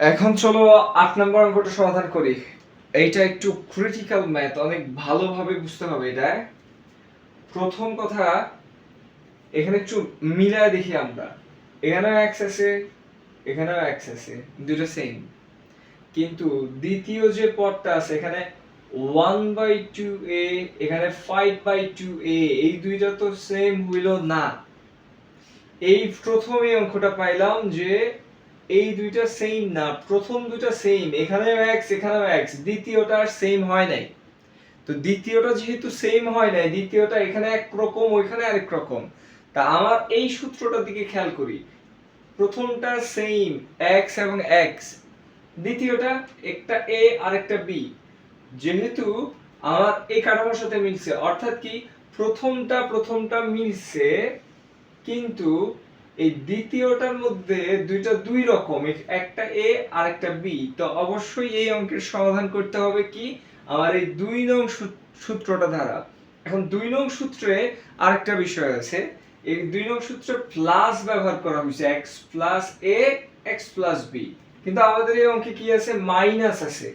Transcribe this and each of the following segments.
এখন চলো ৮ নম্বর অঙ্কটা সমাধান করি। এইটা একটু ক্রিটিক্যাল ম্যাথ, অনেক ভালোভাবে বুঝতে হবে এটা। প্রথম কথা, এখানে একটু মিলায় দেখি আমরা। এখানেও x আছে, এখানেও x আছে, দুটো সেম। কিন্তু দ্বিতীয় যে পদটা আছে এখানে 1/2a, এখানে 5/2a, এই দুইটা তো সেম হইল না। এই প্রথম এই অঙ্কটা পাইলাম যে এই দুইটা সেম না, প্রথম দুইটা সেম, এখানেও x এখানেও x, দ্বিতীয়টা সেম হয় নাই। তো দ্বিতীয়টা যেহেতু সেম হয় নাই, দ্বিতীয়টা এখানে এক রকম ওইখানে আরেক রকম। তা আমার এই সূত্রটার দিকে খেয়াল করি, প্রথমটা সেম x এবং x, দ্বিতীয়টা একটা a আর একটা b, যেহেতু আমার এই কাঠামোর সাথে মিলছে, অর্থাৎ কি প্রথমটা মিলছে, কিন্তু এই দ্বিতীয়টার মধ্যে দুইটা দুই রকম, একটা a আর একটা b। তো অবশ্যই এই অঙ্কের সমাধান করতে হবে কি আমার এই ২ নং সূত্রটা দ্বারা। এখন ২ নং সূত্রে আরেকটা বিষয় আছে, এই ২ নং সূত্রে প্লাস ব্যবহার করা হয়েছে, x + a x + b, কিন্তু আমাদের এই অঙ্কে কি আছে, মাইনাস আছে।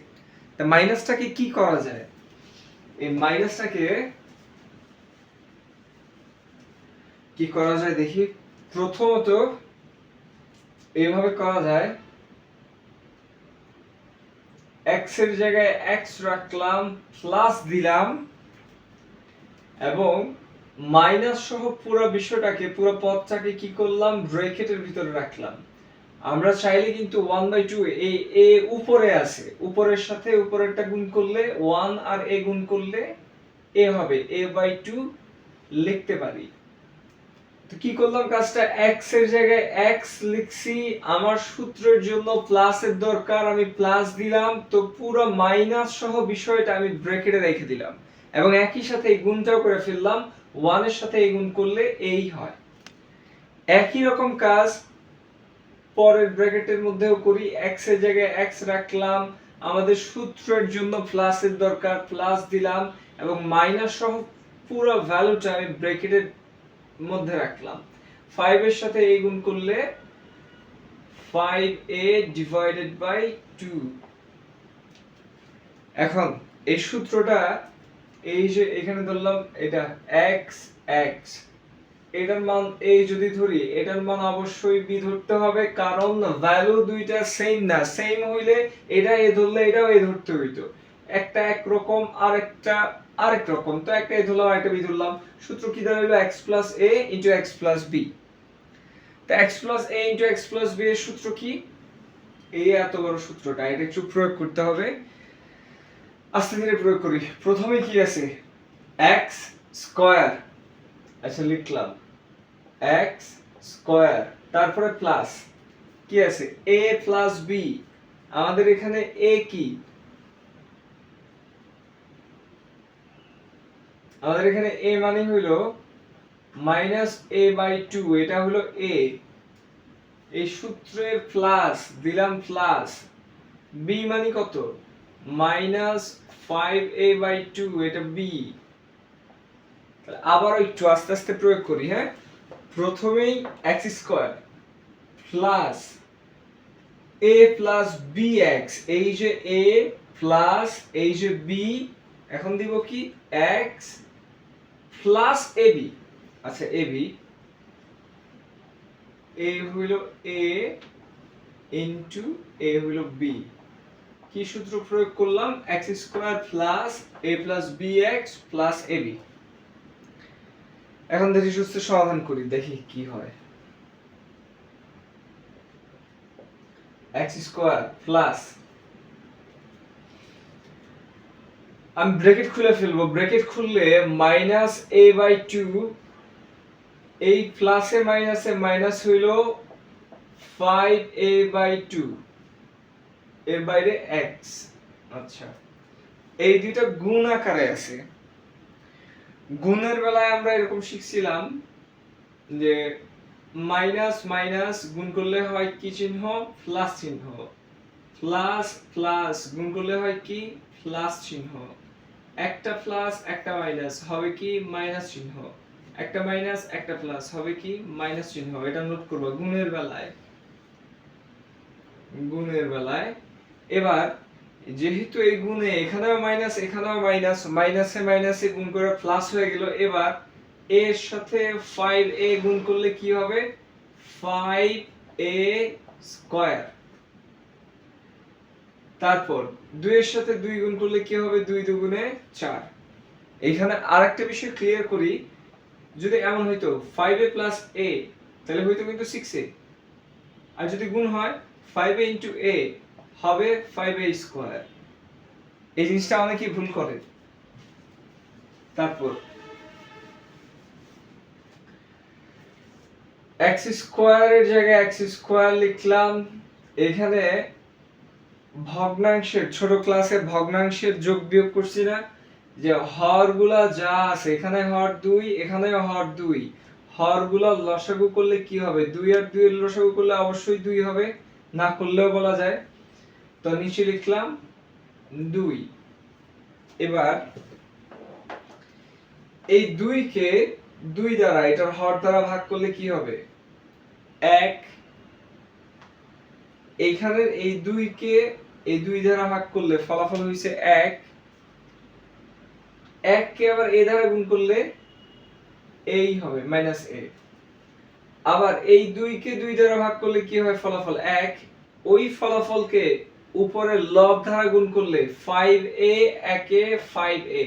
তা মাইনাসটাকে কি করা যায়, এই মাইনাসটাকে কি করা যায় দেখি। প্রথমত এইভাবে করা যায়, x এর জায়গায় x রাখলাম, প্লাস দিলাম, এবং মাইনাস সহ পুরো বিষয়টাকে, পুরো পদটাকে কি করলাম, ব্র্যাকেটের ভিতরে রাখলাম। আমরা চাইলে কিন্তু 1/2, এই a উপরে আছে, উপরের সাথে উপরেরটা গুণ করলে 1 আর a গুণ করলে a হবে, a/2 লিখতে পারি। তো কি করলাম কাজটা, x এর জায়গায় x লিখছি, আমার সূত্রের জন্য প্লাসের দরকার, আমি প্লাস দিলাম, তো পুরো মাইনাস সহ বিষয়টা আমি ব্র্যাকেটে রেখে দিলাম, এবং একই সাথে এই গুণটাও করে ফেললাম, 1 এর সাথে এই গুণ করলে এই হয়। একই রকম কাজ পরের ব্র্যাকেটের মধ্যেও করি, x এর জায়গায় x রাখলাম, আমাদের সূত্রের জন্য প্লাসের দরকার, প্লাস দিলাম, এবং মাইনাস সহ পুরো ভ্যালুটা আমি ব্র্যাকেটের মধ্যে রাখলাম। 5 এর সাথে a গুণ করলে 5a/2। এখন এই সূত্রটা, এই যে এখানে ধরলাম এটা x x, এটার মান a যদি ধরি, এটার মান অবশ্যই b ধরতে হবে, কারণ ভ্যালু দুইটা সেম না, সেম হইলে এটা a ধরলে এটাও a ধরতে হইতো, একটা এক রকম আর একটা আরেক রকম, তো একটা a ধরলাম আর একটা b ধরলাম, সূত্র কি দাঁড়ালো, x + a * x + b। তো x + a * x + b এর সূত্র কি, এই এত বড় সূত্রটা, এটা একটু প্রয়োগ করতে হবে, আস্তে ধীরে প্রয়োগ করি। প্রথমে কি আছে, x স্কয়ার, আচ্ছা লিখলাম x স্কয়ার, তারপরে প্লাস কি আছে, a + b, আমাদের এখানে a কি, আমাদের এখানে a মানে হলো -a/2, এটা হলো a, এই সূত্রের প্লাস দিলাম প্লাস, b মানে কত, -5a/2, এটা b। আবার একটু আস্তে আস্তে প্রয়োগ করি, হ্যাঁ। প্রথমেই x square plus a + bx, এই যে a প্লাস এই যে b, এখন দিব কি x প্লাস ab, আচ্ছা ab, a হইল a ইনটু a হইল b, কি সূত্র প্রয়োগ করলাম, x square plus a + bx plus ab। এখন ধীরে সুস্থে সমাধান করি, দেখি কি হয়। x স্কয়ার প্লাস, আমি ব্র্যাকেট খুলে ফেলবো, ব্র্যাকেট খুললে -a/2, এই প্লাসে মাইনাসে মাইনাস হইল 5a/2, এর বাইরে x। আচ্ছা, এই দুইটা গুণ আকারে আছে। গুণের বেলায় আমরা এরকম শিখছিলাম যে মাইনাস মাইনাস গুণ করলে হয় কি চিহ্ন, প্লাস চিহ্ন, প্লাস প্লাস গুণ করলে হয় কি, প্লাস চিহ্ন, একটা প্লাস একটা মাইনাস হবে কি, মাইনাস চিহ্ন, একটা মাইনাস একটা প্লাস হবে কি, মাইনাস চিহ্ন। এটা নোট করব গুণের বেলায়। গুণের বেলায় এবার যেহেতু এই গুণে এখানেও মাইনাস এখানেও মাইনাস, মাইনাসে মাইনাসে গুণ করে প্লাস হয়ে গেল, এবার a এর সাথে 5a গুণ করলে কি হবে 5a স্কয়ার। তারপর 2 এর সাথে 2 গুণ করলে কি হবে 2 দুগুণে 4। এইখানে আরেকটা বিষয় ক্লিয়ার করি, যদি এমন হইতো 5a প্লাস a তাহলে হইতো কিন্তু 6a, আর যদি গুণ হয় 5a ইনটু a হবে 5a স্কয়ার। এই জিনিসটা অনেকেই ভুল করে। তারপর x স্কয়ারের জায়গায় x স্কয়ার লিখলাম। এখানে ভগ্নাংশের ছোট ক্লাসে ভগ্নাংশের যোগ বিয়োগ করছি না, যে হরগুলা যা আছে এখানে হর 2 এখানেও হর 2, হরগুলা লসাগু করলে কি হবে 2 আর 2 এর লসাগু করলে অবশ্যই 2 হবে, না করলেও বলা যায়। তো নিচে লিখলাম 2। এবার এই 2 কে 2 দ্বারা এটার হর দ্বারা ভাগ করলে কি হবে 1। এইখানের এই 2 কে এই 2 দ্বারা ভাগ করলে ফলাফল হইছে 1। 1 কে আবার a দ্বারা গুণ করলে এই হবে মাইনাস a। আবার এই 2 কে 2 দ্বারা ভাগ করলে কি হয় ফলাফল 1। ওই ফলাফলকে উপরে লব দ্বারা গুণ করলে 5a 1 এ 5a,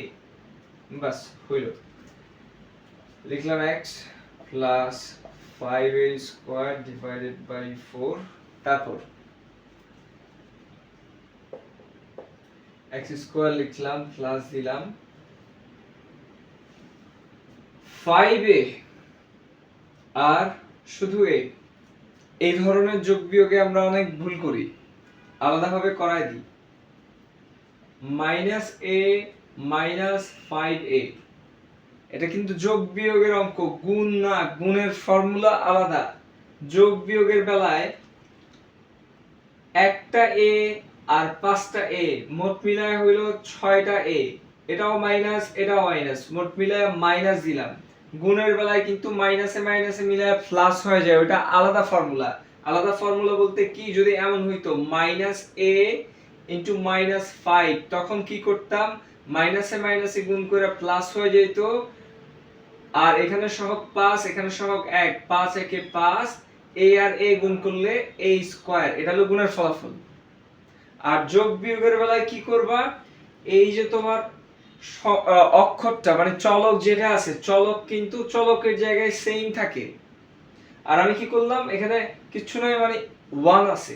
বাস হইল। লিখলাম x plus 5a square divided by 4। তারপর x স্কয়ার লিখলাম প্লাস দিলাম 5a আর শুধু a। এই ধরনের যোগ বিয়োগে আমরা অনেক ভুল করি, আলাদাভাবে করাই দিই। মাইনাস a মাইনাস 5a, এটা কিন্তু যোগ বিয়োগের অঙ্ক, গুণ না, গুণের ফর্মুলা আলাদা। যোগ বিয়োগের বেলায় একটা a আর 5টা a মোট মিলায় হইল 6টা a, এটাও মাইনাস এটাও মাইনাস, মোট মিলায় মাইনাস দিলাম। গুণের বেলায় কিন্তু মাইনাসে মাইনাসে মিলায় প্লাস হয়ে যায়, ওটা আলাদা ফর্মুলা। আলাদা ফর্মুলা বলতে কি, যদি এমন হইতো মাইনাস a ইনটু মাইনাস 5 তখন কি করতাম মাইনাসে মাইনাসে গুণ করে প্লাস হয়ে যেত, আর এখানে সহগ 5 এখানে সহগ 1, 5 একে 5, a আর a গুণ করলে a স্কয়ার, এটা হলো গুণের ফলাফল। আর যোগ বিয়োগের বেলায় কি করবা, এই যে তোমার অক্ষরটা মানে চলক যেটা আছে, চলক কিন্তু চলকের জায়গায় সেম থাকে। আর আমি কি করলাম এখানে কিছু নয় মানে 1 আছে,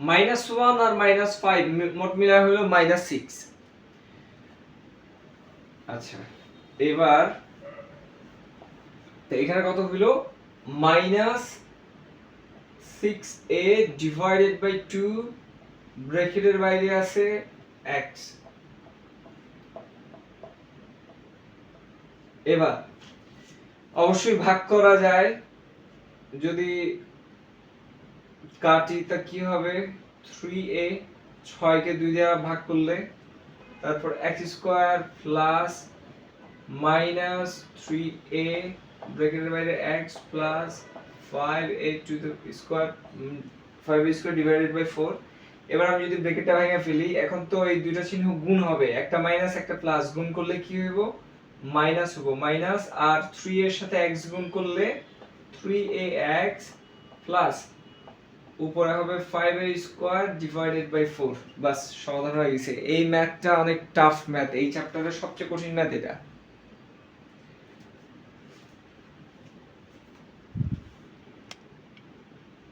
-1 আর -5 মোট মিলায় হলো -6। আচ্ছা এবার তো এখানে কত হলো -6a ডিভাইডেড বাই 2 ব্র্যাকেটের বাইরে আছে x। এবার অবশ্যই ভাগ করা যায়, যদি কাটি তা কি হবে 3a, 6 কে 2 দ্বারা ভাগ করলে, তারপর x square plus minus 3a ব্র্যাকেটের বাইরে x plus 5a to the square 5a square divided by 4। এবার আমি যদি ব্র্যাকেটটা ভেঙে ফেলি, এখন তো এই দুইটা চিহ্ন গুণ হবে, একটা মাইনাস একটা প্লাস, গুণ করলে কি হইব মাইনাস হবো, মাইনাস আর 3 এর সাথে x গুণ করলে 3ax প্লাস উপরে হবে 5a স্কয়ার ডিভাইডেড বাই 4। বাস সমাধান হয়ে গেছে। এই ম্যাথটা অনেক টাফ ম্যাথ, এই চ্যাপ্টারের সবচেয়ে কঠিন ম্যাথ এটা।